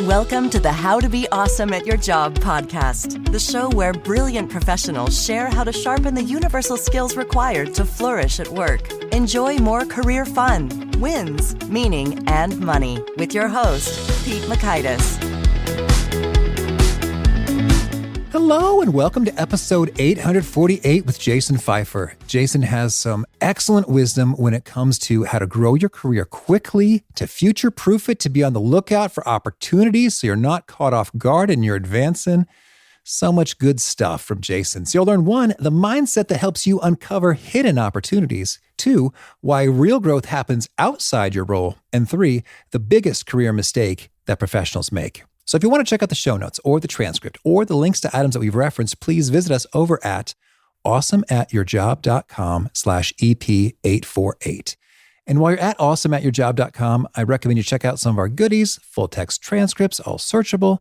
Welcome to the How to Be Awesome at Your Job podcast, the show where brilliant professionals share how to sharpen the universal skills required to flourish at work. Enjoy more career fun, wins, meaning, and money with your host, Pete Makaitis. Hello and welcome to episode 848 with Jason Feifer. Jason has some excellent wisdom when it comes to how to grow your career quickly, to future-proof it, to be on the lookout for opportunities so you're not caught off guard and you're advancing. So much good stuff from Jason. So you'll learn 1, the mindset that helps you uncover hidden opportunities. 2, why real growth happens outside your role. And 3, the biggest career mistake that professionals make. So if you want to check out the show notes or the transcript or the links to items that we've referenced, please visit us over at awesomeatyourjob.com/EP848. And while you're at awesomeatyourjob.com, I recommend you check out some of our goodies, full text transcripts, all searchable,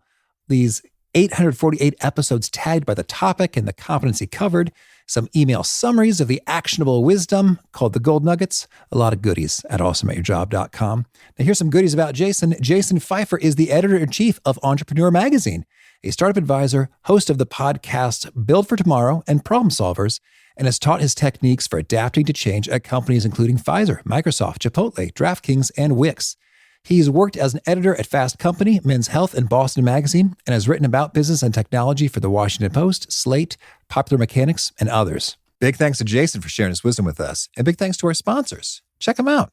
these 848 episodes tagged by the topic and the competency covered, some email summaries of the actionable wisdom called the Gold Nuggets, a lot of goodies at awesomeatyourjob.com. Now here's some goodies about Jason. Jason Feifer is the editor-in-chief of Entrepreneur Magazine, a startup advisor, host of the podcast Build for Tomorrow and Problem Solvers, and has taught his techniques for adapting to change at companies including Pfizer, Microsoft, Chipotle, DraftKings, and Wix. He's worked as an editor at Fast Company, Men's Health, and Boston Magazine, and has written about business and technology for The Washington Post, Slate, Popular Mechanics, and others. Big thanks to Jason for sharing his wisdom with us, and big thanks to our sponsors. Check them out.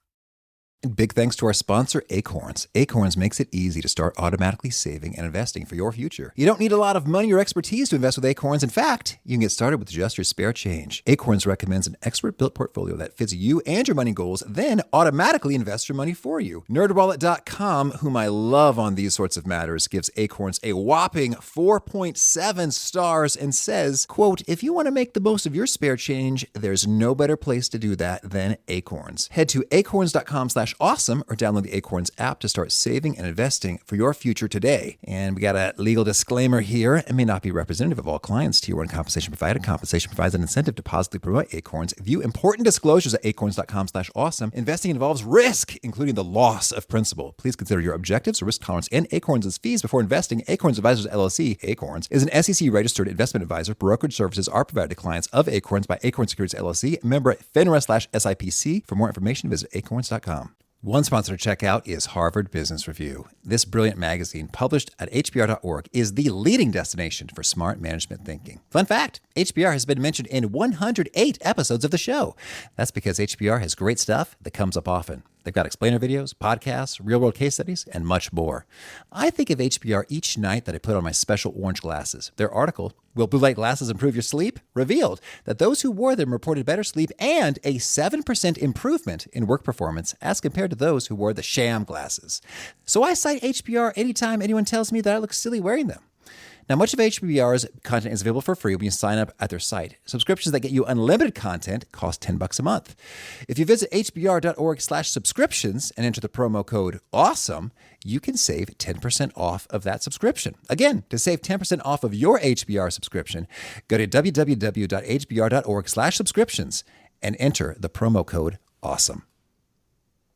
And big thanks to our sponsor, Acorns. Acorns makes it easy to start automatically saving and investing for your future. You don't need a lot of money or expertise to invest with Acorns. In fact, you can get started with just your spare change. Acorns recommends an expert-built portfolio that fits you and your money goals, then automatically invests your money for you. NerdWallet.com, whom I love on these sorts of matters, gives Acorns a whopping 4.7 stars and says, quote, if you want to make the most of your spare change, there's no better place to do that than Acorns. Head to acorns.com/awesome or download the Acorns app to start saving and investing for your future today. And we got a legal disclaimer here. It may not be representative of all clients. Tier 1 compensation provided. Compensation provides an incentive to positively promote Acorns. View important disclosures at acorns.com/awesome. Investing involves risk, including the loss of principal. Please consider your objectives, risk tolerance, and Acorns' fees before investing. Acorns Advisors LLC, Acorns, is an SEC-registered investment advisor. Brokerage services are provided to clients of Acorns by Acorns Securities LLC, member FINRA/SIPC. For more information, visit acorns.com. One sponsor to check out is Harvard Business Review. This brilliant magazine, published at hbr.org, is the leading destination for smart management thinking. Fun fact, HBR has been mentioned in 108 episodes of the show. That's because HBR has great stuff that comes up often. They've got explainer videos, podcasts, real-world case studies, and much more. I think of HBR each night that I put on my special orange glasses. Their article, Will Blue Light Glasses Improve Your Sleep?, revealed that those who wore them reported better sleep and a 7% improvement in work performance as compared to those who wore the sham glasses. So I cite HBR anytime anyone tells me that I look silly wearing them. Now, much of HBR's content is available for free when you sign up at their site. Subscriptions that get you unlimited content cost $10 a month. If you visit hbr.org/subscriptions and enter the promo code AWESOME, you can save 10% off of that subscription. Again, to save 10% off of your HBR subscription, go to www.hbr.org/subscriptions and enter the promo code AWESOME.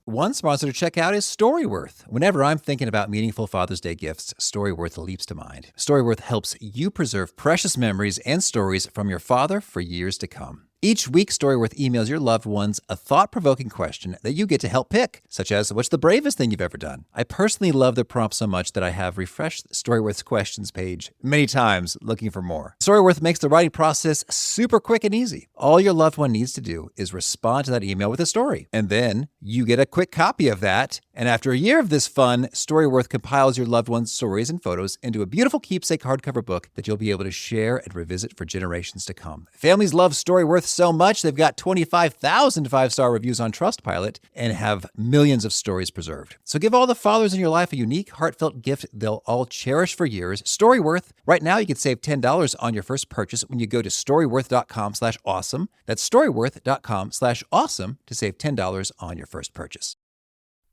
One sponsor to check out is Storyworth. Whenever I'm thinking about meaningful Father's Day gifts, Storyworth leaps to mind. Storyworth helps you preserve precious memories and stories from your father for years to come. Each week, Storyworth emails your loved ones a thought-provoking question that you get to help pick, such as, what's the bravest thing you've ever done? I personally love their prompt so much that I have refreshed Storyworth's questions page many times looking for more. Storyworth makes the writing process super quick and easy. All your loved one needs to do is respond to that email with a story, and then you get a quick copy of that. And after a year of this fun, Storyworth compiles your loved one's stories and photos into a beautiful keepsake hardcover book that you'll be able to share and revisit for generations to come. Families love Storyworth so much, they've got 25,000 five-star reviews on Trustpilot and have millions of stories preserved. So give all the fathers in your life a unique, heartfelt gift they'll all cherish for years. Storyworth. Right now, you can save $10 on your first purchase when you go to storyworth.com/awesome. That's storyworth.com/awesome to save $10 on your first purchase.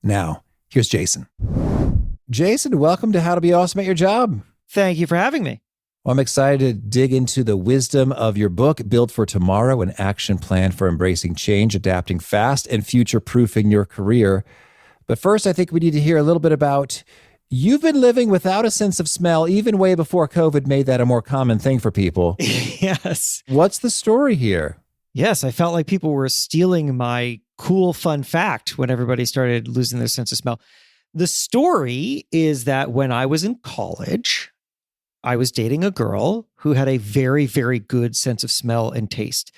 Now, here's Jason. Jason, welcome to How to Be Awesome at Your Job. Thank you for having me. Well, I'm excited to dig into the wisdom of your book, Build for Tomorrow, an action plan for embracing change, adapting fast, and future-proofing your career. But first, I think we need to hear a little bit about You've been living without a sense of smell even way before COVID made that a more common thing for people. Yes. What's the story here? Yes, I felt like people were stealing my cool, fun fact when everybody started losing their sense of smell. The story is that when I was in college, I was dating a girl who had a very, very good sense of smell and taste.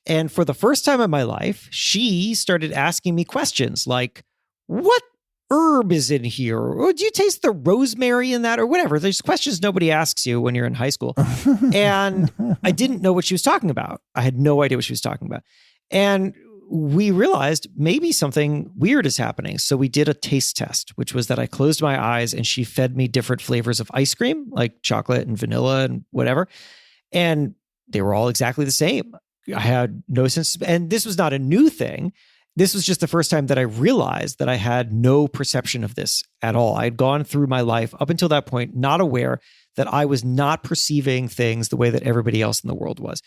And for the first time in my life, she started asking me questions like, what herb is in here? Or do you taste the rosemary in that or whatever? There's questions nobody asks you when you're in high school. And I didn't know what she was talking about. I had no idea what she was talking about. And we realized maybe something weird is happening. So we did a taste test, which was that I closed my eyes and she fed me different flavors of ice cream, like chocolate and vanilla and whatever. And they were all exactly the same. I had no sense. And this was not a new thing. This was just the first time that I realized that I had no perception of this at all. I had gone through my life up until that point, not aware that I was not perceiving things the way that everybody else in the world was.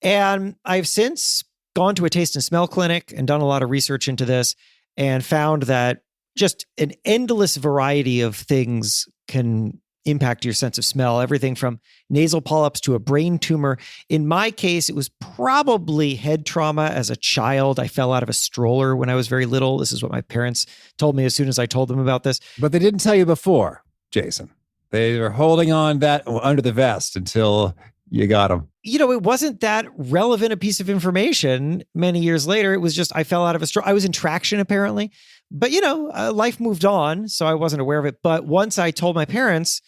And I've since gone to a taste and smell clinic and done a lot of research into this and found that just an endless variety of things can impact your sense of smell, everything from nasal polyps to a brain tumor. In my case, it was probably head trauma as a child. I fell out of a stroller when I was very little. This is what my parents told me as soon as I told them about this. But they didn't tell you before, Jason. They were holding on that under the vest until you got them. You know, it wasn't that relevant a piece of information many years later. It was just I fell out of a stroller. I was in traction, apparently. But, you know, life moved on, so I wasn't aware of it. But once I told my parents,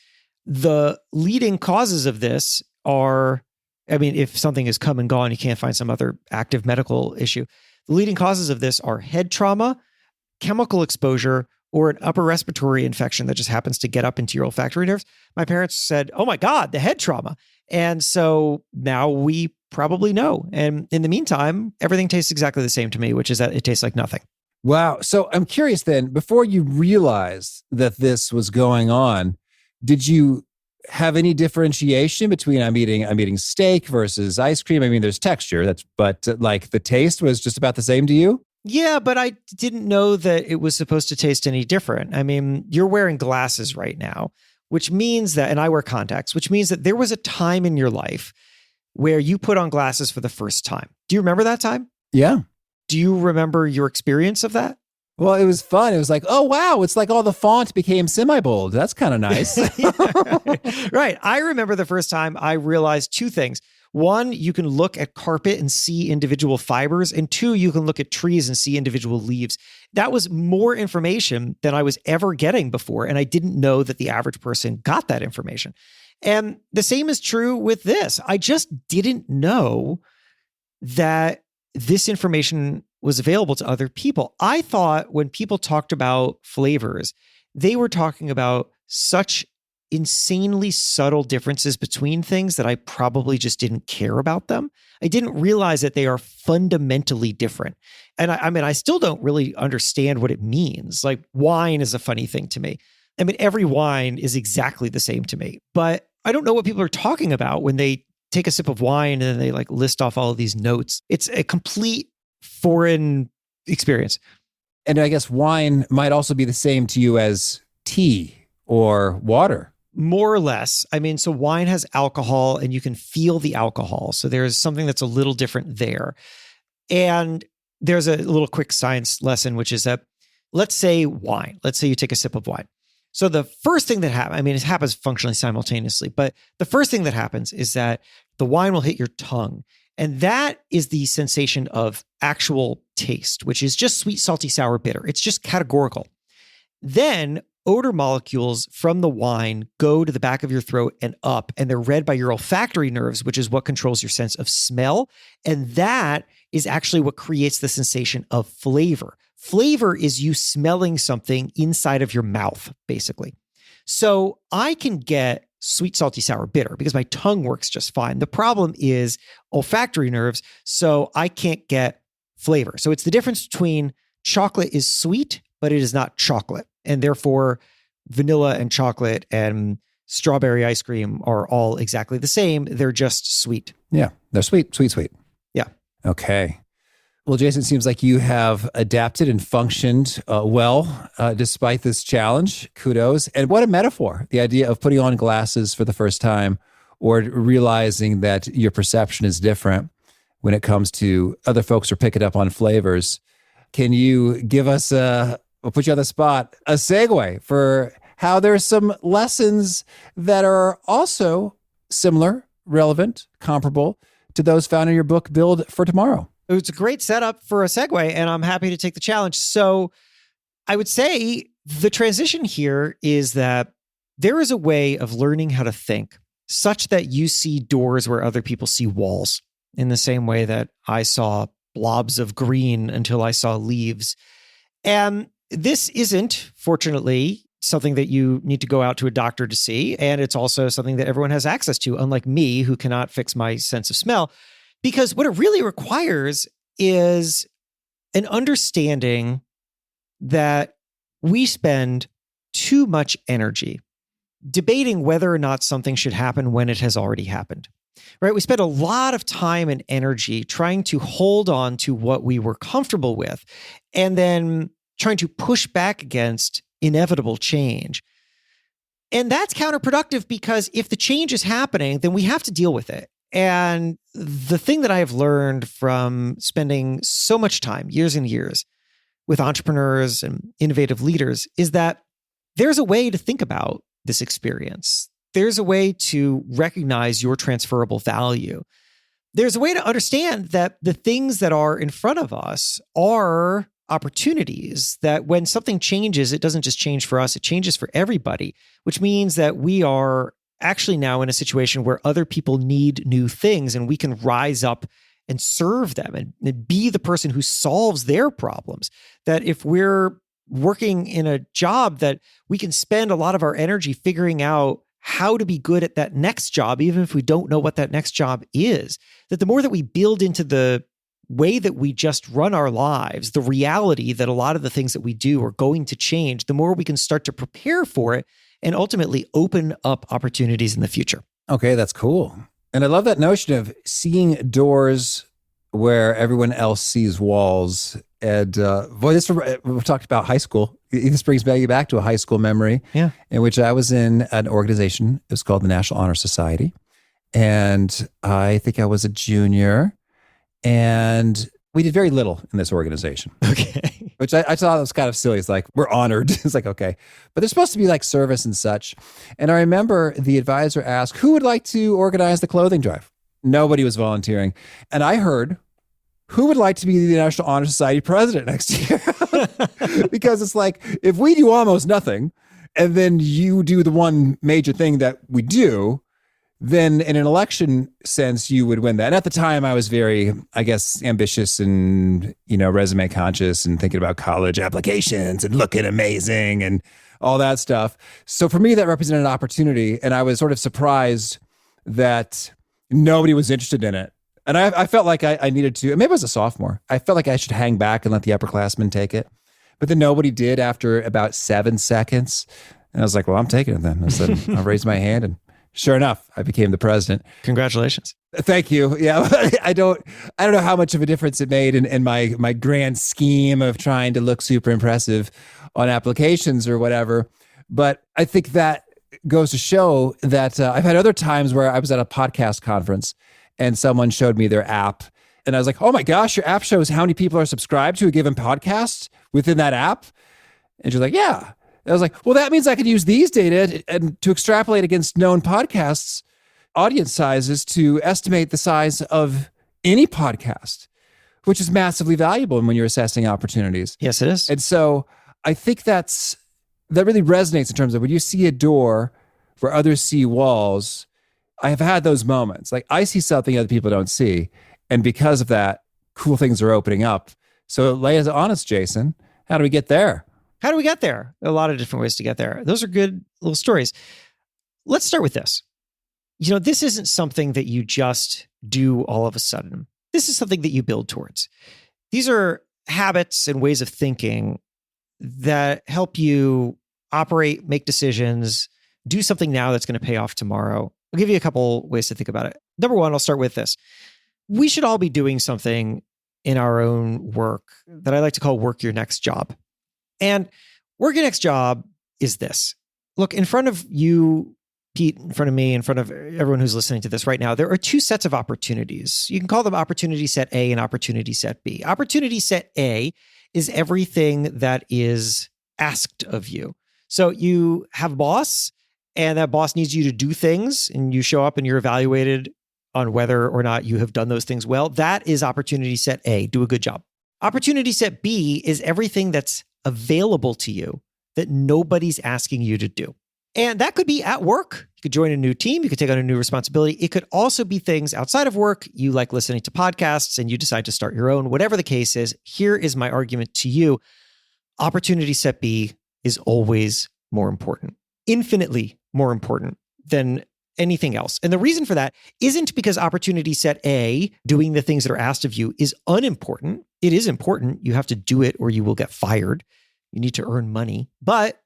the leading causes of this are, I mean, if something has come and gone, you can't find some other active medical issue. The leading causes of this are head trauma, chemical exposure, or an upper respiratory infection that just happens to get up into your olfactory nerves. My parents said, oh my God, the head trauma. And so now we probably know. And in the meantime, everything tastes exactly the same to me, which is that it tastes like nothing. Wow. So I'm curious then, before you realized that this was going on, did you have any differentiation between I'm eating steak versus ice cream? I mean, there's texture, but like the taste was just about the same to you? Yeah, but I didn't know that it was supposed to taste any different. I mean, you're wearing glasses right now, which means that, and I wear contacts, which means that there was a time in your life where you put on glasses for the first time. Do you remember that time? Yeah. Do you remember your experience of that? Well, it was fun. It was like, oh, wow, it's like all the font became semi-bold. That's kind of nice. Right. I remember the first time I realized two things. One, you can look at carpet and see individual fibers. And two, you can look at trees and see individual leaves. That was more information than I was ever getting before. And I didn't know that the average person got that information. And the same is true with this. I just didn't know that this information was available to other people. I thought when people talked about flavors, they were talking about such insanely subtle differences between things that I probably just didn't care about them. I didn't realize that they are fundamentally different. And I mean, I still don't really understand what it means. Like wine is a funny thing to me. I mean, every wine is exactly the same to me, but I don't know what people are talking about when they take a sip of wine and then they like list off all of these notes. It's a complete foreign experience. And I guess wine might also be the same to you as tea or water. More or less. I mean, so wine has alcohol and you can feel the alcohol. So there's something that's a little different there. And there's a little quick science lesson, which is that let's say you take a sip of wine. So the first thing that happens, I mean, it happens functionally simultaneously, but the first thing that happens is that the wine will hit your tongue. And that is the sensation of actual taste, which is just sweet, salty, sour, bitter. It's just categorical. Then odor molecules from the wine go to the back of your throat and up, and they're read by your olfactory nerves, which is what controls your sense of smell. And that is actually what creates the sensation of flavor. Flavor is you smelling something inside of your mouth, basically. So I can get sweet, salty, sour, bitter because my tongue works just fine. The problem is olfactory nerves, so I can't get flavor. So it's the difference between chocolate is sweet, but it is not chocolate. And therefore, vanilla and chocolate and strawberry ice cream are all exactly the same. They're just sweet. Yeah, they're sweet. Yeah. Okay. Well, Jason, it seems like you have adapted and functioned well despite this challenge. Kudos. And what a metaphor, the idea of putting on glasses for the first time or realizing that your perception is different when it comes to other folks who are picking up on flavors. Can you give us, we'll put you on the spot, a segue for how there's some lessons that are also similar, relevant, comparable to those found in your book, Build for Tomorrow? It's a great setup for a segue, and I'm happy to take the challenge. So I would say the transition here is that there is a way of learning how to think such that you see doors where other people see walls, in the same way that I saw blobs of green until I saw leaves. And this isn't, fortunately, something that you need to go out to a doctor to see. And it's also something that everyone has access to, unlike me, who cannot fix my sense of smell. Because what it really requires is an understanding that we spend too much energy debating whether or not something should happen when it has already happened, right? We spend a lot of time and energy trying to hold on to what we were comfortable with and then trying to push back against inevitable change. And that's counterproductive because if the change is happening, then we have to deal with it. And the thing that I have learned from spending so much time, years and years, with entrepreneurs and innovative leaders is that there's a way to think about this experience. There's a way to recognize your transferable value. There's a way to understand that the things that are in front of us are opportunities, that when something changes, it doesn't just change for us, it changes for everybody, which means that we are actually now in a situation where other people need new things and we can rise up and serve them and be the person who solves their problems. That if we're working in a job, that we can spend a lot of our energy figuring out how to be good at that next job, even if we don't know what that next job is. That the more that we build into the way that we just run our lives, the reality that a lot of the things that we do are going to change, the more we can start to prepare for it and ultimately open up opportunities in the future. Okay, that's cool. And I love that notion of seeing doors where everyone else sees walls. And boy, we talked about high school. This brings me back to a high school memory in which I was in an organization. It was called the National Honor Society. And I think I was a junior. And we did very little in this organization. Okay. Which I thought was kind of silly. It's like, we're honored. It's like, okay. But there's supposed to be like service and such. And I remember the advisor asked, who would like to organize the clothing drive? Nobody was volunteering. And I heard, who would like to be the National Honor Society president next year? Because it's like, if we do almost nothing, and then you do the one major thing that we do, then in an election sense, you would win that. And at the time, I was very, I guess, ambitious and, resume conscious and thinking about college applications and looking amazing and all that stuff. So for me, that represented an opportunity. And I was sort of surprised that nobody was interested in it. And I felt like I needed to, maybe I was a sophomore. I felt like I should hang back and let the upperclassmen take it. But then nobody did after about 7 seconds. And I was like, well, I'm taking it then. I said, I raised my hand and sure enough, I became the president. Congratulations. Thank you. Yeah, I don't know how much of a difference it made in my grand scheme of trying to look super impressive on applications or whatever. But I think that goes to show that I've had other times where I was at a podcast conference and someone showed me their app. And I was like, oh my gosh, your app shows how many people are subscribed to a given podcast within that app. And she's like, yeah. I was like, well, that means I could use these data and to extrapolate against known podcasts, audience sizes to estimate the size of any podcast, which is massively valuable when you're assessing opportunities. Yes, it is. And so I think that really resonates in terms of when you see a door where others see walls. I have had those moments. Like I see something other people don't see. And because of that, cool things are opening up. So lay us honest, Jason. How do we get there? How do we get there? A lot of different ways to get there. Those are good little stories. Let's start with this. This isn't something that you just do all of a sudden. This is something that you build towards. These are habits and ways of thinking that help you operate, make decisions, do something now that's going to pay off tomorrow. I'll give you a couple ways to think about it. Number one, I'll start with this. We should all be doing something in our own work that I like to call work your next job. And work your next job is this. Look, in front of you, Pete, in front of me, in front of everyone who's listening to this right now, there are two sets of opportunities. You can call them opportunity set A and opportunity set B. Opportunity set A is everything that is asked of you. So you have a boss, and that boss needs you to do things, and you show up and you're evaluated on whether or not you have done those things well. That is opportunity set A. Do a good job. Opportunity set B is everything that's available to you that nobody's asking you to do. And that could be at work. You could join a new team. You could take on a new responsibility. It could also be things outside of work. You like listening to podcasts and you decide to start your own. Whatever the case is, here is my argument to you. Opportunity set B is always more important, infinitely more important than anything else. And the reason for that isn't because opportunity set A, doing the things that are asked of you, is unimportant. It is important. You have to do it or you will get fired. You need to earn money. But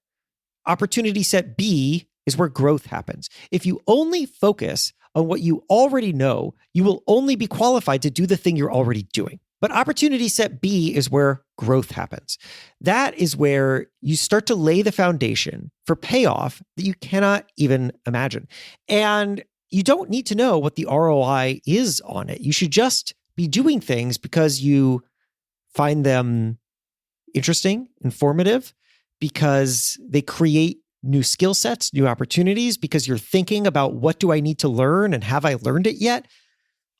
opportunity set B is where growth happens. If you only focus on what you already know, you will only be qualified to do the thing you're already doing. But opportunity set B is where growth happens. That is where you start to lay the foundation for payoff that you cannot even imagine. And you don't need to know what the ROI is on it. You should just be doing things because you find them interesting, informative, because they create new skill sets, new opportunities, because you're thinking about what do I need to learn and have I learned it yet?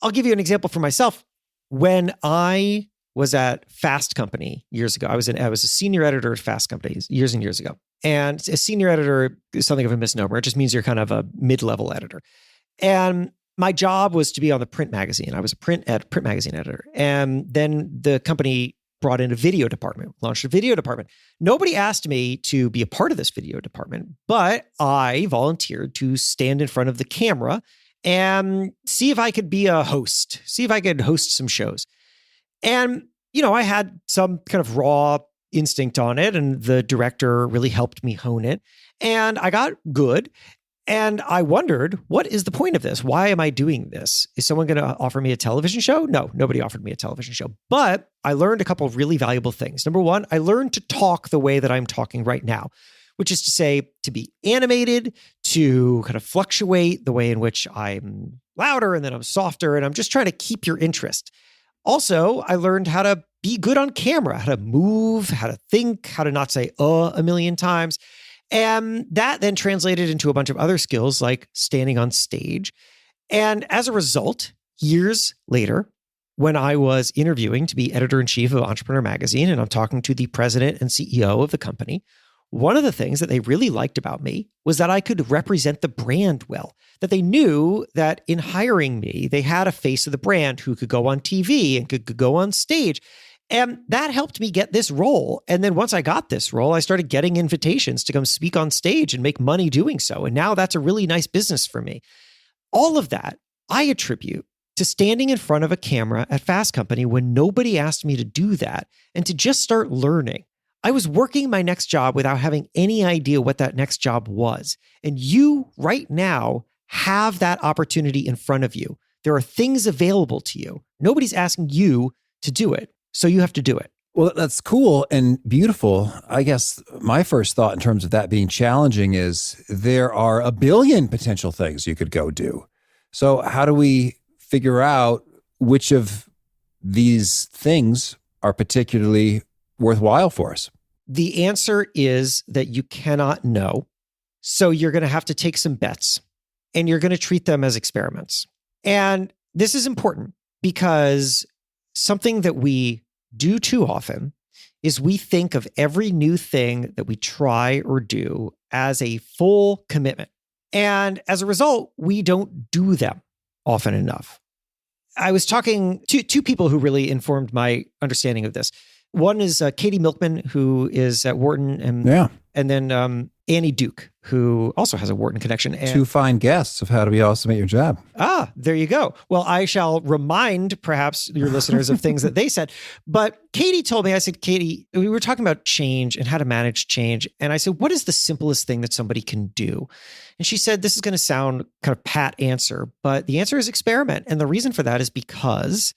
I'll give you an example for myself. When I was at Fast Company years ago, I was a senior editor at Fast Company years and years ago. And a senior editor is something of a misnomer. It just means you're kind of a mid-level editor. And my job was to be on the print magazine. I was a print magazine editor. And then the company brought in a video department, launched a video department. Nobody asked me to be a part of this video department, but I volunteered to stand in front of the camera and see if I could be a host, see if I could host some shows. And, I had some kind of raw instinct on it, and the director really helped me hone it. And I got good. And I wondered, what is the point of this? Why am I doing this? Is someone going to offer me a television show? No, nobody offered me a television show. But I learned a couple of really valuable things. Number one, I learned to talk the way that I'm talking right now, which is to say, to be animated, to kind of fluctuate the way in which I'm louder and then I'm softer, and I'm just trying to keep your interest. Also, I learned how to be good on camera, how to move, how to think, how to not say a million times. And that then translated into a bunch of other skills like standing on stage. And as a result, years later, when I was interviewing to be editor-in-chief of Entrepreneur Magazine, and I'm talking to the president and CEO of the company, one of the things that they really liked about me was that I could represent the brand well, that they knew that in hiring me, they had a face of the brand who could go on TV and could go on stage. And that helped me get this role. And then once I got this role, I started getting invitations to come speak on stage and make money doing so. And now that's a really nice business for me. All of that I attribute to standing in front of a camera at Fast Company when nobody asked me to do that and to just start learning. I was working my next job without having any idea what that next job was. And you right now have that opportunity in front of you. There are things available to you. Nobody's asking you to do it. So you have to do it. Well, that's cool and beautiful. I guess my first thought in terms of that being challenging is there are a billion potential things you could go do. So how do we figure out which of these things are particularly worthwhile for us? The answer is that you cannot know. So you're going to have to take some bets and you're going to treat them as experiments. And this is important because something that we do too often is we think of every new thing that we try or do as a full commitment. And as a result, we don't do them often enough. I was talking to two people who really informed my understanding of this. One is Katie Milkman, who is at Wharton, and then Annie Duke, who also has a Wharton connection. And two fine guests of How to Be Awesome at Your Job. Ah, there you go. Well, I shall remind perhaps your listeners of things that they said. But Katie told me, I said, Katie, we were talking about change and how to manage change. And I said, what is the simplest thing that somebody can do? And she said, this is going to sound kind of pat answer, but the answer is experiment. And the reason for that is because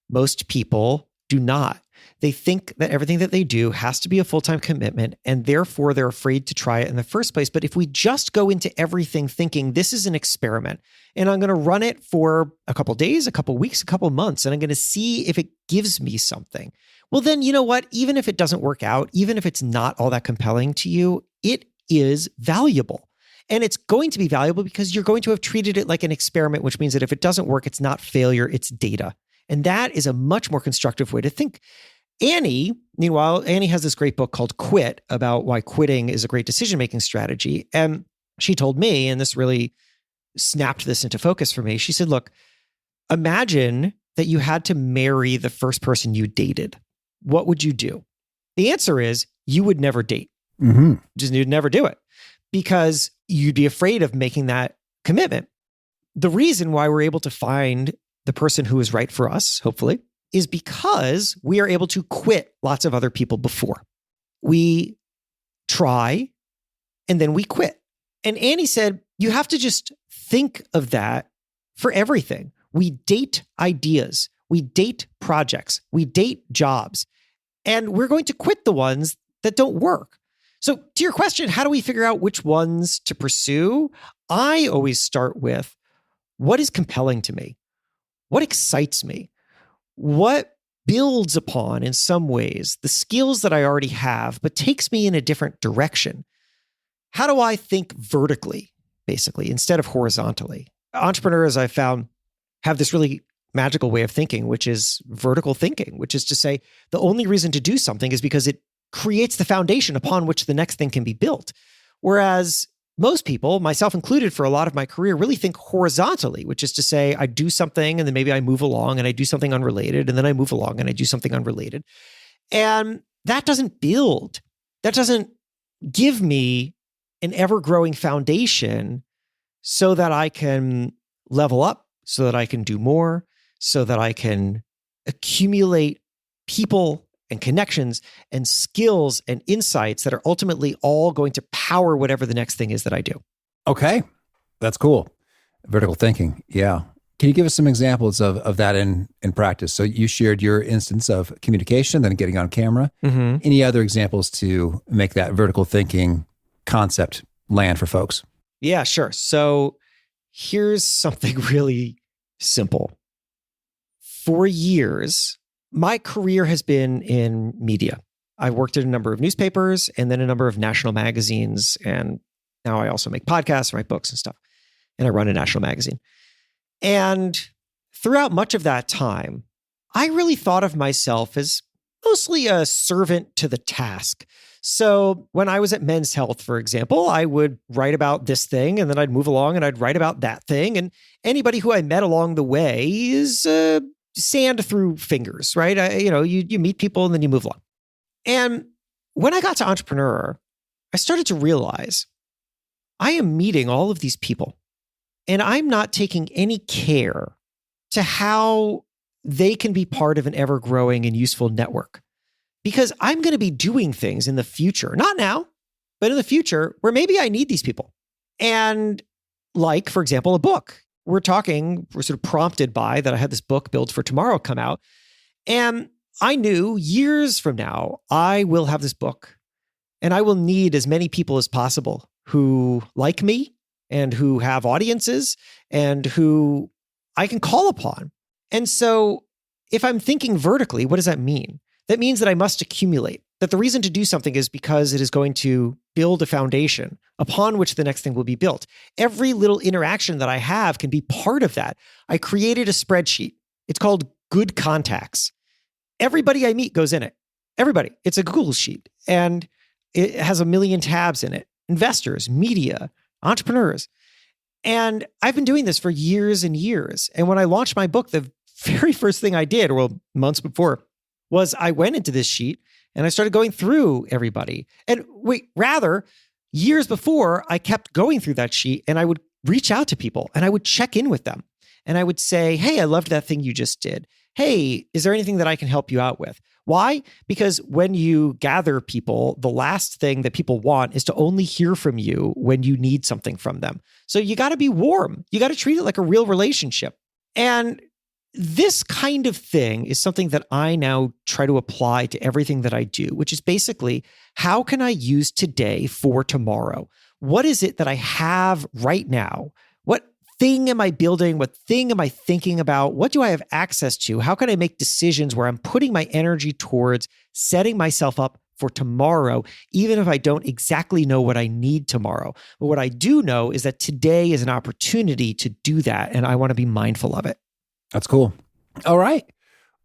most people do not. They think that everything that they do has to be a full-time commitment, and therefore they're afraid to try it in the first place. But if we just go into everything thinking this is an experiment, and I'm going to run it for a couple days, a couple weeks, a couple months, and I'm going to see if it gives me something. Well, then you know what? Even if it doesn't work out, even if it's not all that compelling to you, it is valuable. And it's going to be valuable because you're going to have treated it like an experiment, which means that if it doesn't work, it's not failure, it's data. And that is a much more constructive way to think. Annie, meanwhile, Annie has this great book called Quit about why quitting is a great decision-making strategy. And she told me, and this really snapped this into focus for me. She said, look, imagine that you had to marry the first person you dated. What would you do? The answer is you would never date. Just you'd never do it because you'd be afraid of making that commitment. The reason why we're able to find the person who is right for us, hopefully, is because we are able to quit lots of other people before. We try and then we quit. And Annie said, you have to just think of that for everything. We date ideas, we date projects, we date jobs, and we're going to quit the ones that don't work. So to your question, how do we figure out which ones to pursue? I always start with, what is compelling to me? What excites me? What builds upon, in some ways, the skills that I already have, but takes me in a different direction? How do I think vertically, basically, instead of horizontally? Entrepreneurs, I found, have this really magical way of thinking, which is vertical thinking, which is to say the only reason to do something is because it creates the foundation upon which the next thing can be built. Whereas most people, myself included for a lot of my career, really think horizontally, which is to say I do something and then maybe I move along and I do something unrelated and then I move along and I do something unrelated. And that doesn't build. That doesn't give me an ever-growing foundation so that I can level up, so that I can do more, so that I can accumulate people and connections and skills and insights that are ultimately all going to power whatever the next thing is that I do. Okay, that's cool. Vertical thinking, yeah. Can you give us some examples of that in practice? So you shared your instance of communication, then getting on camera. Mm-hmm. Any other examples to make that vertical thinking concept land for folks? Yeah, sure. So here's something really simple. For years, my career has been in media. I worked at a number of newspapers and then a number of national magazines. And now I also make podcasts, write books and stuff. And I run a national magazine. And throughout much of that time, I really thought of myself as mostly a servant to the task. So when I was at Men's Health, for example, I would write about this thing and then I'd move along and I'd write about that thing. And anybody who I met along the way is sand through fingers, right? You meet people and then you move along. And when I got to entrepreneur, I started to realize I am meeting all of these people and I'm not taking any care to how they can be part of an ever-growing and useful network. Because I'm going to be doing things in the future, not now, but in the future where maybe I need these people. And like, for example, a book. We're sort of prompted by that I had this book Build for Tomorrow come out. And I knew years from now, I will have this book and I will need as many people as possible who like me and who have audiences and who I can call upon. And so if I'm thinking vertically, what does that mean? That means that I must accumulate, that the reason to do something is because it is going to build a foundation upon which the next thing will be built. Every little interaction that I have can be part of that. I created a spreadsheet. It's called Good Contacts. Everybody I meet goes in it. Everybody. It's a Google sheet and it has 1 million tabs in it. Investors, media, entrepreneurs. And I've been doing this for years and years. And when I launched my book, the very first thing I did, or months before, was I went into this sheet and I started going through everybody. And years before, I kept going through that sheet and I would reach out to people and I would check in with them. And I would say, hey, I loved that thing you just did. Hey, is there anything that I can help you out with? Why? Because when you gather people, the last thing that people want is to only hear from you when you need something from them. So you got to be warm. You got to treat it like a real relationship. And this kind of thing is something that I now try to apply to everything that I do, which is basically, how can I use today for tomorrow? What is it that I have right now? What thing am I building? What thing am I thinking about? What do I have access to? How can I make decisions where I'm putting my energy towards setting myself up for tomorrow, even if I don't exactly know what I need tomorrow? But what I do know is that today is an opportunity to do that, and I want to be mindful of it. That's cool. All right.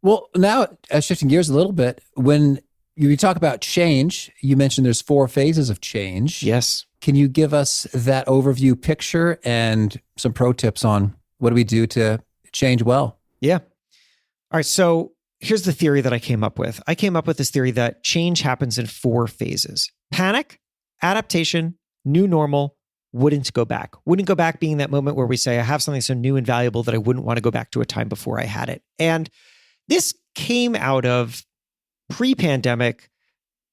Well, now shifting gears a little bit, when you talk about change, you mentioned there's 4 phases of change. Yes. Can you give us that overview picture and some pro tips on what do we do to change well? Yeah. All right. So here's the theory that I came up with. I came up with this theory that change happens in 4 phases: panic, adaptation, new normal, wouldn't go back. Wouldn't go back being that moment where we say, I have something so new and valuable that I wouldn't want to go back to a time before I had it. And this came out of pre-pandemic.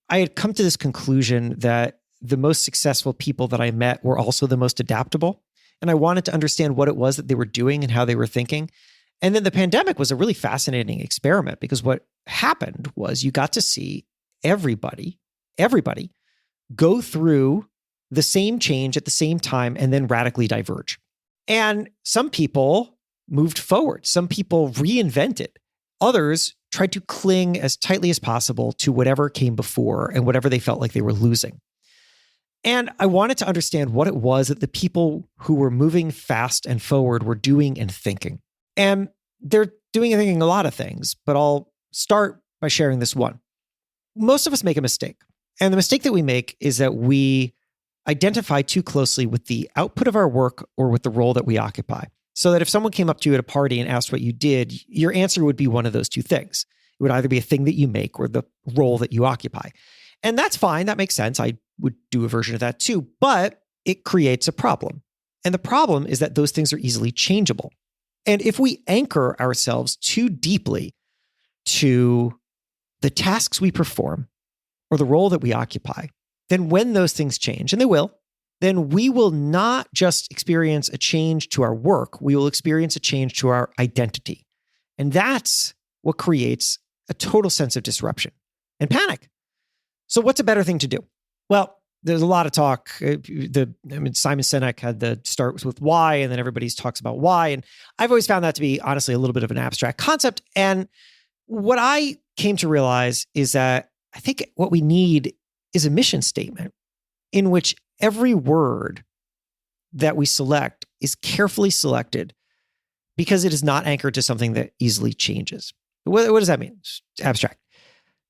I had come to this conclusion that the most successful people that I met were also the most adaptable. And I wanted to understand what it was that they were doing and how they were thinking. And then the pandemic was a really fascinating experiment, because what happened was you got to see everybody go through the same change at the same time and then radically diverge. And some people moved forward. Some people reinvented. Others tried to cling as tightly as possible to whatever came before and whatever they felt like they were losing. And I wanted to understand what it was that the people who were moving fast and forward were doing and thinking. And they're doing and thinking a lot of things, but I'll start by sharing this one. Most of us make a mistake. And the mistake that we make is that we identify too closely with the output of our work or with the role that we occupy. So that if someone came up to you at a party and asked what you did, your answer would be one of those 2 things. It would either be a thing that you make or the role that you occupy. And that's fine. That makes sense. I would do a version of that too, but it creates a problem. And the problem is that those things are easily changeable. And if we anchor ourselves too deeply to the tasks we perform or the role that we occupy, then when those things change, and they will, then we will not just experience a change to our work, we will experience a change to our identity. And that's what creates a total sense of disruption and panic. So what's a better thing to do? Well, there's a lot of talk. Simon Sinek had the start with why, and then everybody talks about why. And I've always found that to be, honestly, a little bit of an abstract concept. And what I came to realize is that I think what we need is a mission statement in which every word that we select is carefully selected because it is not anchored to something that easily changes. What does that mean? It's abstract.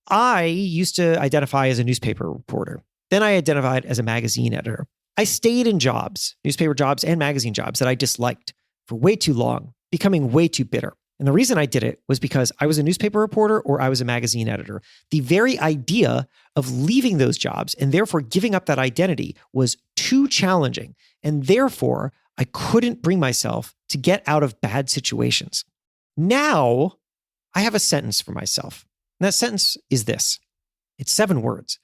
I used to identify as a newspaper reporter. Then I identified as a magazine editor. I stayed in jobs, newspaper jobs and magazine jobs that I disliked for way too long, becoming way too bitter. And the reason I did it was because I was a newspaper reporter or I was a magazine editor. The very idea of leaving those jobs and therefore giving up that identity was too challenging. And therefore, I couldn't bring myself to get out of bad situations. Now, I have a sentence for myself. And that sentence is this. It's 7 words.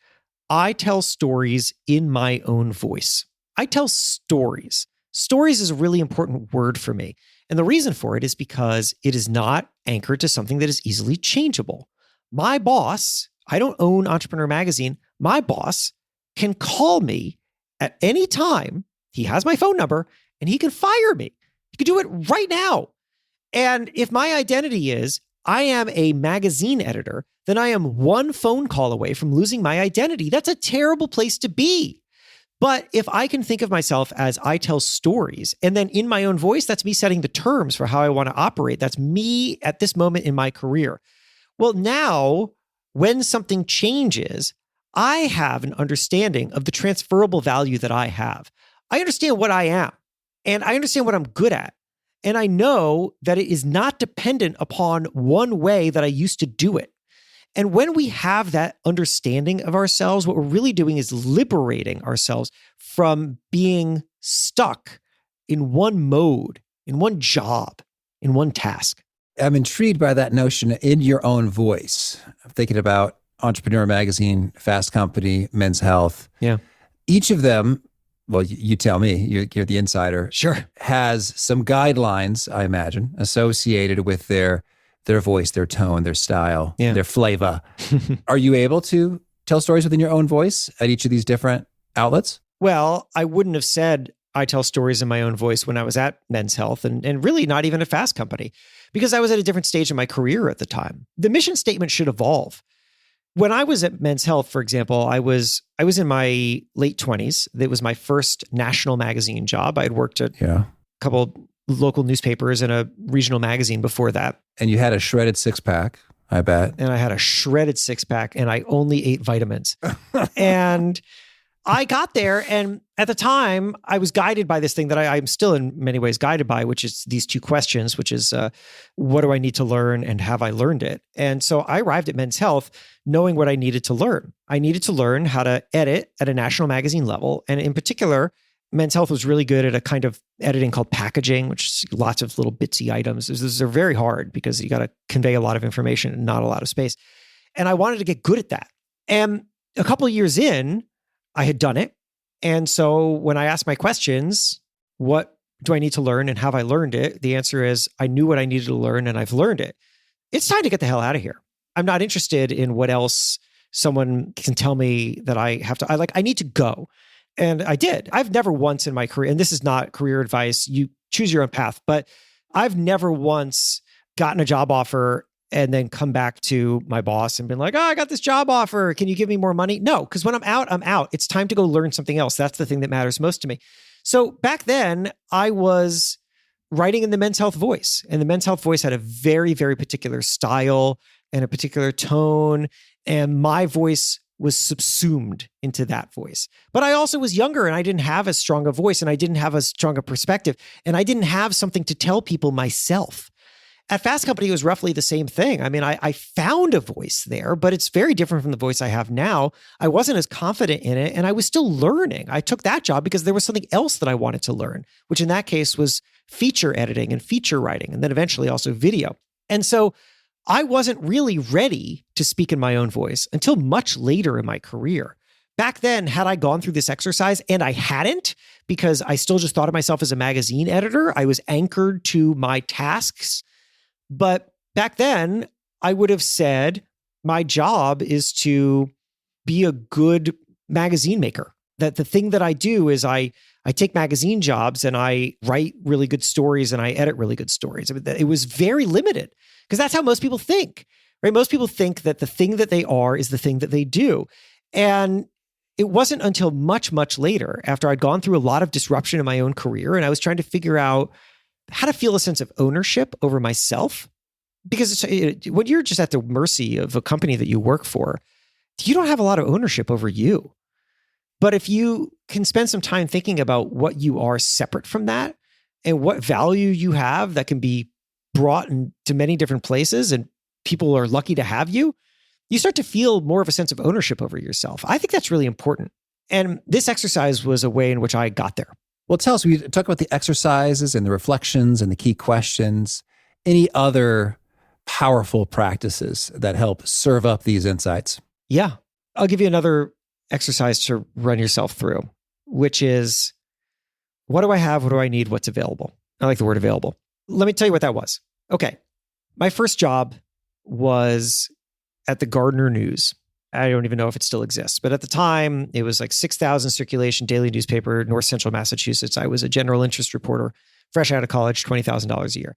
I tell stories in my own voice. I tell stories. Stories is a really important word for me. And the reason for it is because it is not anchored to something that is easily changeable. My boss, I don't own Entrepreneur Magazine. My boss can call me at any time. He has my phone number and he can fire me. He can do it right now. And if my identity is I am a magazine editor, then I am one phone call away from losing my identity. That's a terrible place to be. But if I can think of myself as I tell stories, and then in my own voice, that's me setting the terms for how I want to operate. That's me at this moment in my career. Well, now when something changes, I have an understanding of the transferable value that I have. I understand what I am, and I understand what I'm good at. And I know that it is not dependent upon one way that I used to do it. And when we have that understanding of ourselves, what we're really doing is liberating ourselves from being stuck in one mode, in one job, in one task. I'm intrigued by that notion in your own voice. I'm thinking about Entrepreneur Magazine, Fast Company, Men's Health. Yeah. Each of them well, you tell me, you're the insider, Sure. has some guidelines, I imagine, associated with their voice, their tone, their style, their flavor. Are you able to tell stories within your own voice at each of these different outlets? Well, I wouldn't have said I tell stories in my own voice when I was at Men's Health and really not even at Fast Company, because I was at a different stage in my career at the time. The mission statement should evolve. When I was at Men's Health, for example, I was in my late 20s. It was my first national magazine job. I had worked at a couple local newspapers and a regional magazine before that. And you had a shredded six-pack, I bet. And I had a shredded six-pack, and I only ate vitamins. And I got there, and at the time, I was guided by this thing that I'm still in many ways guided by, which is these two questions, which is, what do I need to learn and have I learned it? And so I arrived at Men's Health knowing what I needed to learn. I needed to learn how to edit at a national magazine level. And in particular, Men's Health was really good at a kind of editing called packaging, which is lots of little bitsy items. These are very hard because you got to convey a lot of information and not a lot of space. And I wanted to get good at that. And a couple of years in, I had done it. And so when I asked my questions, what do I need to learn and have I learned it? The answer is I knew what I needed to learn and I've learned it. It's time to get the hell out of here. I'm not interested in what else someone can tell me that I have to, I need to go. And I did. I've never once in my career, and this is not career advice, you choose your own path, but I've never once gotten a job offer and then come back to my boss and been like, oh, I got this job offer. Can you give me more money? No, because when I'm out, I'm out. It's time to go learn something else. That's the thing that matters most to me. So back then, I was writing in the Men's Health Voice, and the Men's Health Voice had a very, very particular style and a particular tone, and my voice was subsumed into that voice. But I also was younger, and I didn't have as strong a voice, and I didn't have as strong a perspective, and I didn't have something to tell people myself. At Fast Company, it was roughly the same thing. I mean, I found a voice there, but it's very different from the voice I have now. I wasn't as confident in it, and I was still learning. I took that job because there was something else that I wanted to learn, which in that case was feature editing and feature writing, and then eventually also video. And so I wasn't really ready to speak in my own voice until much later in my career. Back then, had I gone through this exercise, and I hadn't, because I still just thought of myself as a magazine editor, I was anchored to my tasks. But back then, I would have said, my job is to be a good magazine maker. That the thing that I do is I take magazine jobs and I write really good stories and I edit really good stories. I mean, it was very limited because that's how most people think, right? Most people think that the thing that they are is the thing that they do. And it wasn't until much, much later, after I'd gone through a lot of disruption in my own career and I was trying to figure out how to feel a sense of ownership over myself. Because when you're just at the mercy of a company that you work for, you don't have a lot of ownership over you. But if you can spend some time thinking about what you are separate from that and what value you have that can be brought into many different places and people are lucky to have you, you start to feel more of a sense of ownership over yourself. I think that's really important. And this exercise was a way in which I got there. Well, tell us, we talk about the exercises and the reflections and the key questions. Any other powerful practices that help serve up these insights? Yeah. I'll give you another exercise to run yourself through, which is, what do I have? What do I need? What's available? I like the word available. Let me tell you what that was. Okay. My first job was at the Gardner News. I don't even know if it still exists, but at the time it was like 6,000 circulation daily newspaper, North Central Massachusetts. I was a general interest reporter, fresh out of college, $20,000 a year.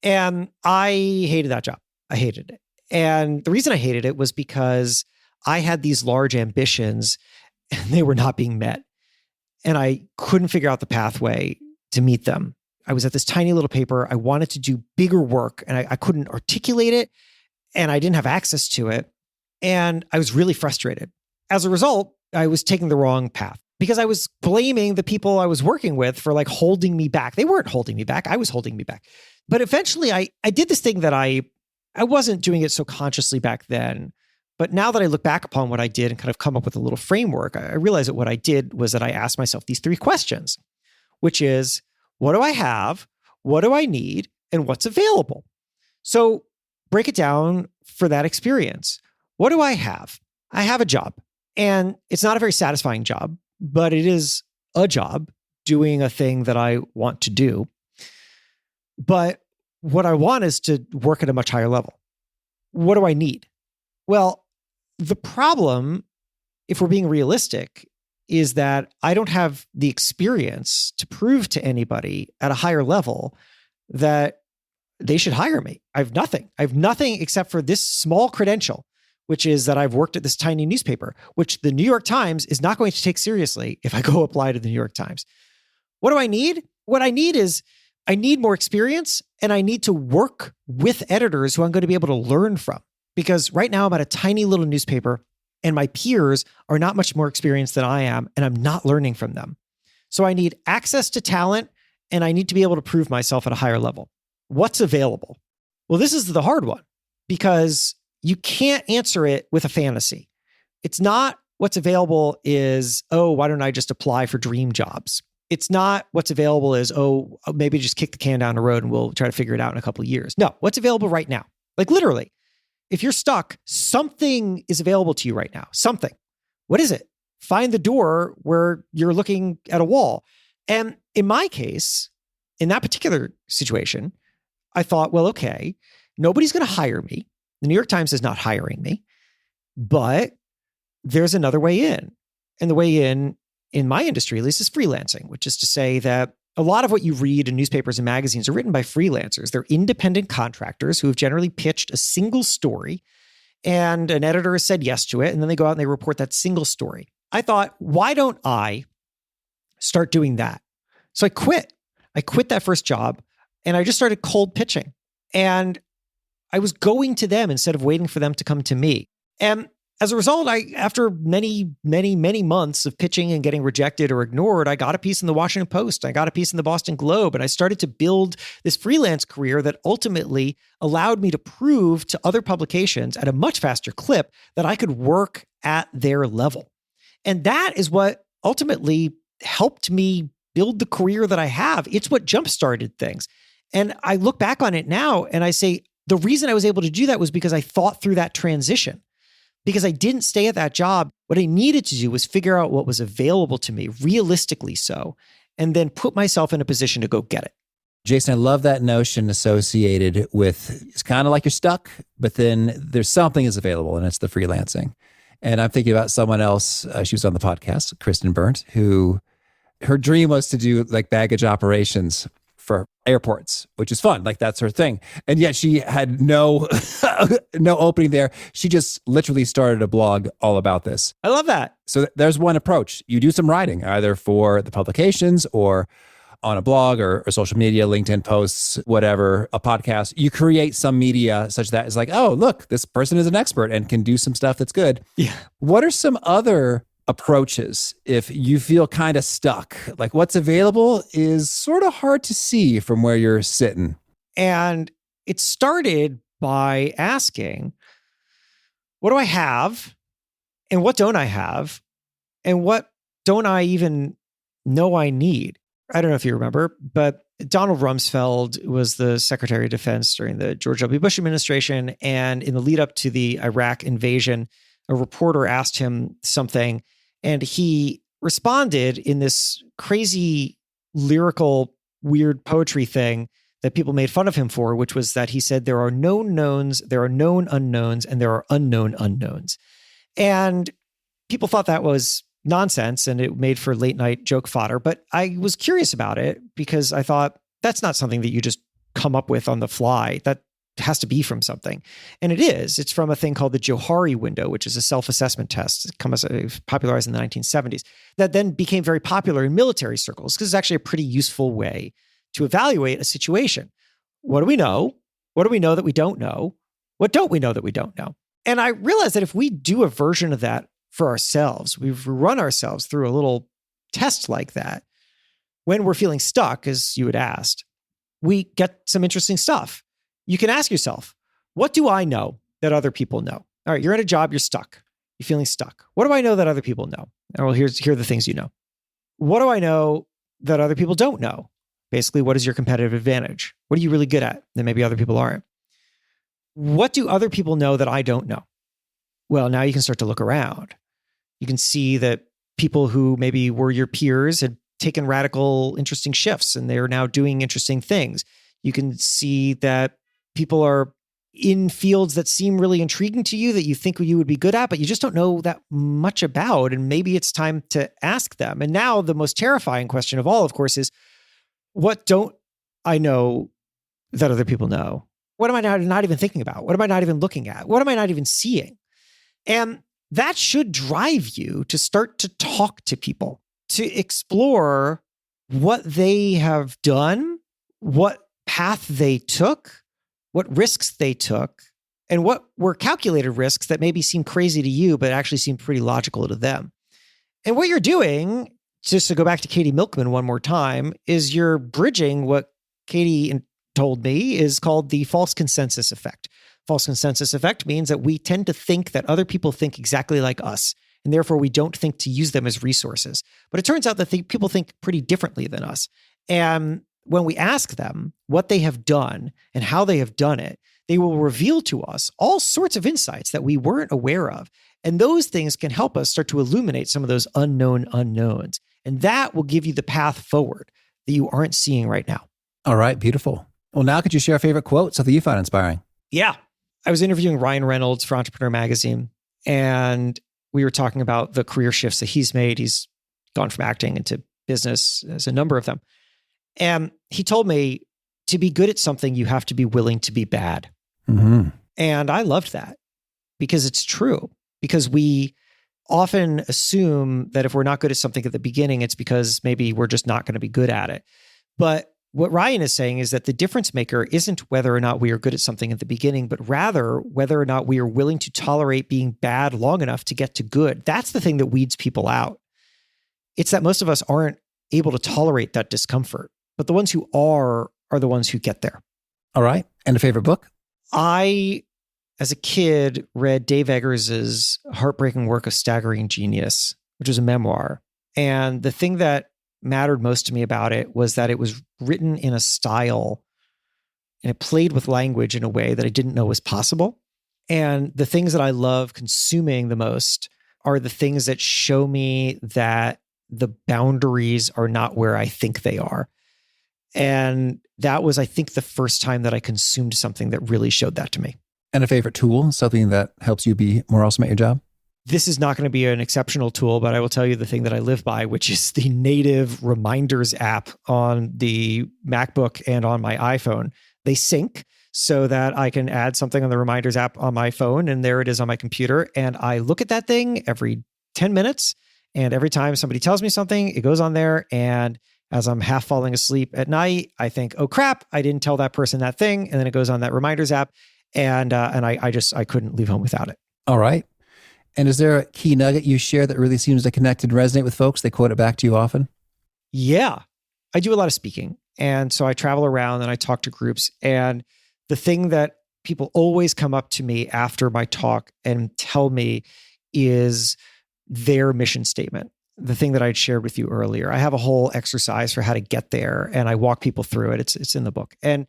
And I hated that job. I hated it. And the reason I hated it was because I had these large ambitions and they were not being met. And I couldn't figure out the pathway to meet them. I was at this tiny little paper. I wanted to do bigger work and I couldn't articulate it and I didn't have access to it. And I was really frustrated. As a result, I was taking the wrong path because I was blaming the people I was working with for like holding me back. They weren't holding me back. I was holding me back. But eventually I did this thing that I wasn't doing it so consciously back then. But now that I look back upon what I did and kind of come up with a little framework, I realize that what I did was that I asked myself these three questions, which is, what do I have? What do I need? And what's available? So break it down for that experience. What do I have? I have a job, and it's not a very satisfying job, but it is a job doing a thing that I want to do. But what I want is to work at a much higher level. What do I need? Well, the problem, if we're being realistic, is that I don't have the experience to prove to anybody at a higher level that they should hire me. I have nothing. I have nothing except for this small credential, which is that I've worked at this tiny newspaper, which the New York Times is not going to take seriously if I go apply to the New York Times. What do I need? What I need is I need more experience, and I need to work with editors who I'm going to be able to learn from. Because right now I'm at a tiny little newspaper and my peers are not much more experienced than I am, and I'm not learning from them. So I need access to talent, and I need to be able to prove myself at a higher level. What's available? Well, this is the hard one, because you can't answer it with a fantasy. It's not what's available is, oh, why don't I just apply for dream jobs? It's not what's available is, oh, maybe just kick the can down the road and we'll try to figure it out in a couple of years. No, what's available right now? Like literally, if you're stuck, something is available to you right now. Something. What is it? Find the door where you're looking at a wall. And in my case, in that particular situation, I thought, well, okay, nobody's going to hire me. The New York Times is not hiring me, but there's another way in. And the way in my industry, at least, is freelancing, which is to say that a lot of what you read in newspapers and magazines are written by freelancers. They're independent contractors who have generally pitched a single story, and an editor has said yes to it, and then they go out and they report that single story. I thought, why don't I start doing that? So I quit. I quit that first job, and I just started cold pitching. And I was going to them instead of waiting for them to come to me. And as a result, after many, many, many months of pitching and getting rejected or ignored, I got a piece in the Washington Post. I got a piece in the Boston Globe, and I started to build this freelance career that ultimately allowed me to prove to other publications at a much faster clip that I could work at their level. And that is what ultimately helped me build the career that I have. It's what jump-started things. And I look back on it now and I say, the reason I was able to do that was because I thought through that transition. Because I didn't stay at that job. What I needed to do was figure out what was available to me, realistically so, and then put myself in a position to go get it. Jason, I love that notion associated with, it's kind of like you're stuck, but then there's something is available, and it's the freelancing. And I'm thinking about someone else, she was on the podcast, Kristen Burnt, who her dream was to do like baggage operations for airports, which is fun. Like that's her thing. And yet she had no opening there. She just literally started a blog all about this. I love that. So there's one approach. You do some writing, either for the publications or on a blog or social media, LinkedIn posts, whatever, a podcast. You create some media such that it's like, oh, look, this person is an expert and can do some stuff that's good. Yeah. What are some other approaches if you feel kind of stuck? Like what's available is sort of hard to see from where you're sitting. And it started by asking, what do I have? And what don't I have? And what don't I even know I need? I don't know if you remember, but Donald Rumsfeld was the Secretary of Defense during the George W. Bush administration. And in the lead up to the Iraq invasion, a reporter asked him something, and he responded in this crazy lyrical, weird poetry thing that people made fun of him for, which was that he said, there are known knowns, there are known unknowns, and there are unknown unknowns. And people thought that was nonsense, and it made for late night joke fodder. But I was curious about it because I thought that's not something that you just come up with on the fly. That has to be from something. And it is. It's from a thing called the Johari window, which is a self-assessment test. It was popularized in the 1970s that then became very popular in military circles because it's actually a pretty useful way to evaluate a situation. What do we know? What do we know that we don't know? What don't we know that we don't know? And I realized that if we do a version of that for ourselves, we've run ourselves through a little test like that, when we're feeling stuck, as you had asked, we get some interesting stuff. You can ask yourself, what do I know that other people know? All right, you're in a job, you're stuck. You're feeling stuck. What do I know that other people know? Well, here are the things you know. What do I know that other people don't know? Basically, what is your competitive advantage? What are you really good at that maybe other people aren't? What do other people know that I don't know? Well, now you can start to look around. You can see that people who maybe were your peers had taken radical, interesting shifts and they're now doing interesting things. You can see that people are in fields that seem really intriguing to you that you think you would be good at, but you just don't know that much about. And maybe it's time to ask them. And now the most terrifying question of all, of course, is what don't I know that other people know? What am I not even thinking about? What am I not even looking at? What am I not even seeing? And that should drive you to start to talk to people, to explore what they have done, what path they took, what risks they took, and what were calculated risks that maybe seem crazy to you, but actually seem pretty logical to them. And what you're doing, just to go back to Katie Milkman one more time, is you're bridging what Katie told me is called the false consensus effect. False consensus effect means that we tend to think that other people think exactly like us, and therefore we don't think to use them as resources. But it turns out that people think pretty differently than us. And when we ask them what they have done and how they have done it, they will reveal to us all sorts of insights that we weren't aware of. And those things can help us start to illuminate some of those unknown unknowns. And that will give you the path forward that you aren't seeing right now. All right, beautiful. Well, now could you share a favorite quote, something you found inspiring? Yeah. I was interviewing Ryan Reynolds for Entrepreneur Magazine, and we were talking about the career shifts that he's made. He's gone from acting into business, as a number of them. And he told me to be good at something, you have to be willing to be bad. Mm-hmm. And I loved that because it's true. Because we often assume that if we're not good at something at the beginning, it's because maybe we're just not going to be good at it. But what Ryan is saying is that the difference maker isn't whether or not we are good at something at the beginning, but rather whether or not we are willing to tolerate being bad long enough to get to good. That's the thing that weeds people out. It's that most of us aren't able to tolerate that discomfort, but the ones who are the ones who get there. All right. And a favorite book? I, as a kid, read Dave Eggers's heartbreaking work of Staggering Genius, which was a memoir. And the thing that mattered most to me about it was that it was written in a style and it played with language in a way that I didn't know was possible. And the things that I love consuming the most are the things that show me that the boundaries are not where I think they are. And that was, I think, the first time that I consumed something that really showed that to me. And a favorite tool, something that helps you be more awesome at your job? This is not going to be an exceptional tool, but I will tell you the thing that I live by, which is the native reminders app on the MacBook and on my iPhone. They sync so that I can add something on the reminders app on my phone, and there it is on my computer. And I look at that thing every 10 minutes. And every time somebody tells me something, it goes on there. And as I'm half falling asleep at night, I think, oh crap, I didn't tell that person that thing. And then it goes on that reminders app. And I couldn't leave home without it. All right. And is there a key nugget you share that really seems to connect and resonate with folks? They quote it back to you often? Yeah. I do a lot of speaking. And so I travel around and I talk to groups. And the thing that people always come up to me after my talk and tell me is their mission statement. The thing that I'd shared with you earlier. I have a whole exercise for how to get there, and I walk people through it. It's in the book. And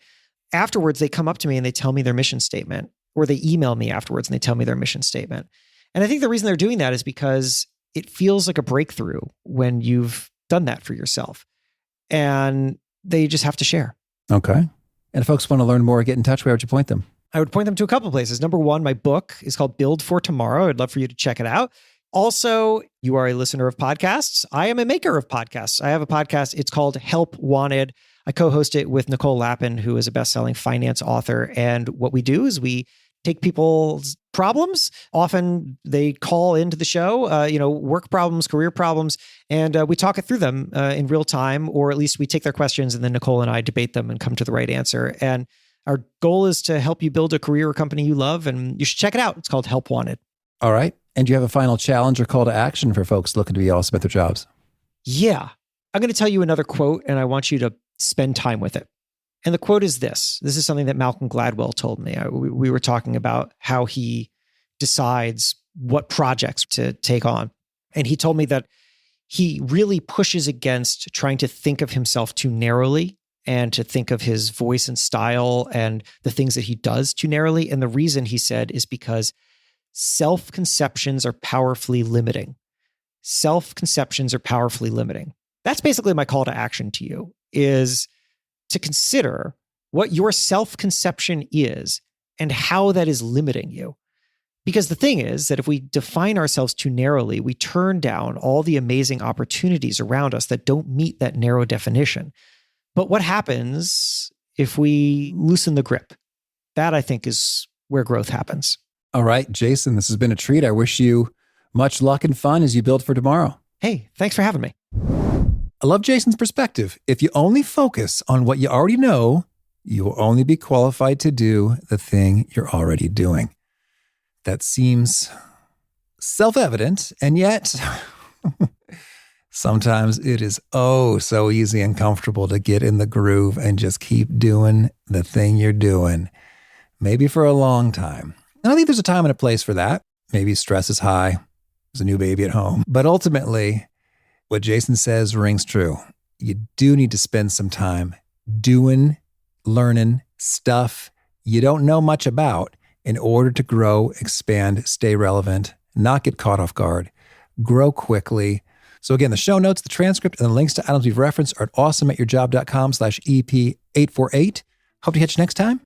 afterwards, they come up to me and they tell me their mission statement, or they email me afterwards and they tell me their mission statement. And I think the reason they're doing that is because it feels like a breakthrough when you've done that for yourself. And they just have to share. Okay. And if folks want to learn more, get in touch, where would you point them? I would point them to a couple of places. Number one, my book is called Build for Tomorrow. I'd love for you to check it out. Also, you are a listener of podcasts. I am a maker of podcasts. I have a podcast. It's called Help Wanted. I co-host it with Nicole Lappin, who is a best-selling finance author. And what we do is we take people's problems. Often they call into the show, work problems, career problems, and we talk it through them in real time, or at least we take their questions and then Nicole and I debate them and come to the right answer. And our goal is to help you build a career or company you love, and you should check it out. It's called Help Wanted. All right. And do you have a final challenge or call to action for folks looking to be awesome at their jobs? Yeah. I'm going to tell you another quote, and I want you to spend time with it. And the quote is this. This is something that Malcolm Gladwell told me. We were talking about how he decides what projects to take on. And he told me that he really pushes against trying to think of himself too narrowly and to think of his voice and style and the things that he does too narrowly. And the reason, he said, is because self-conceptions are powerfully limiting. self-conceptions are powerfully limiting. That's basically my call to action to you, is to consider what your self-conception is and how that is limiting you. Because the thing is that if we define ourselves too narrowly, we turn down all the amazing opportunities around us that don't meet that narrow definition. But what happens if we loosen the grip? That, I think, is where growth happens. All right, Jason, this has been a treat. I wish you much luck and fun as you build for tomorrow. Hey, thanks for having me. I love Jason's perspective. If you only focus on what you already know, you will only be qualified to do the thing you're already doing. That seems self-evident, and yet sometimes it is so easy and comfortable to get in the groove and just keep doing the thing you're doing, maybe for a long time. And I think there's a time and a place for that. Maybe stress is high. There's a new baby at home. But ultimately, what Jason says rings true. You do need to spend some time doing, learning stuff you don't know much about in order to grow, expand, stay relevant, not get caught off guard, grow quickly. So again, the show notes, the transcript, and the links to items we've referenced are at awesomeatyourjob.com/EP848. Hope to catch you next time.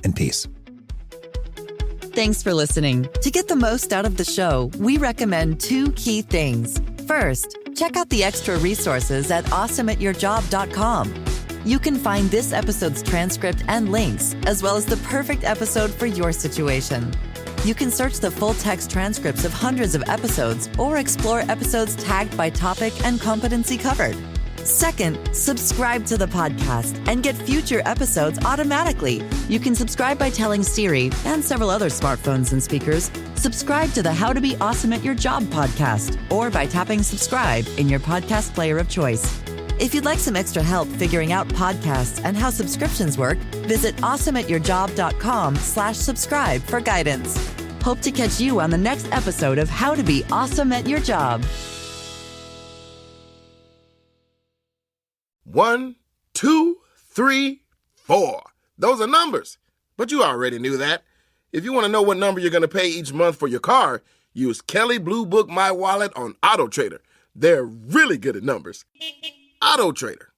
And peace. Thanks for listening. To get the most out of the show, we recommend 2 key things. First, check out the extra resources at awesomeatyourjob.com. You can find this episode's transcript and links, as well as the perfect episode for your situation. You can search the full text transcripts of hundreds of episodes or explore episodes tagged by topic and competency covered. Second, subscribe to the podcast and get future episodes automatically. You can subscribe by telling Siri and several other smartphones and speakers, subscribe to the How to Be Awesome at Your Job podcast, or by tapping subscribe in your podcast player of choice. If you'd like some extra help figuring out podcasts and how subscriptions work, visit awesomeatyourjob.com/subscribe for guidance. Hope to catch you on the next episode of How to Be Awesome at Your Job. 1, 2, 3, 4. Those are numbers. But you already knew that. If you want to know what number you're going to pay each month for your car, use Kelley Blue Book My Wallet on AutoTrader. They're really good at numbers. AutoTrader.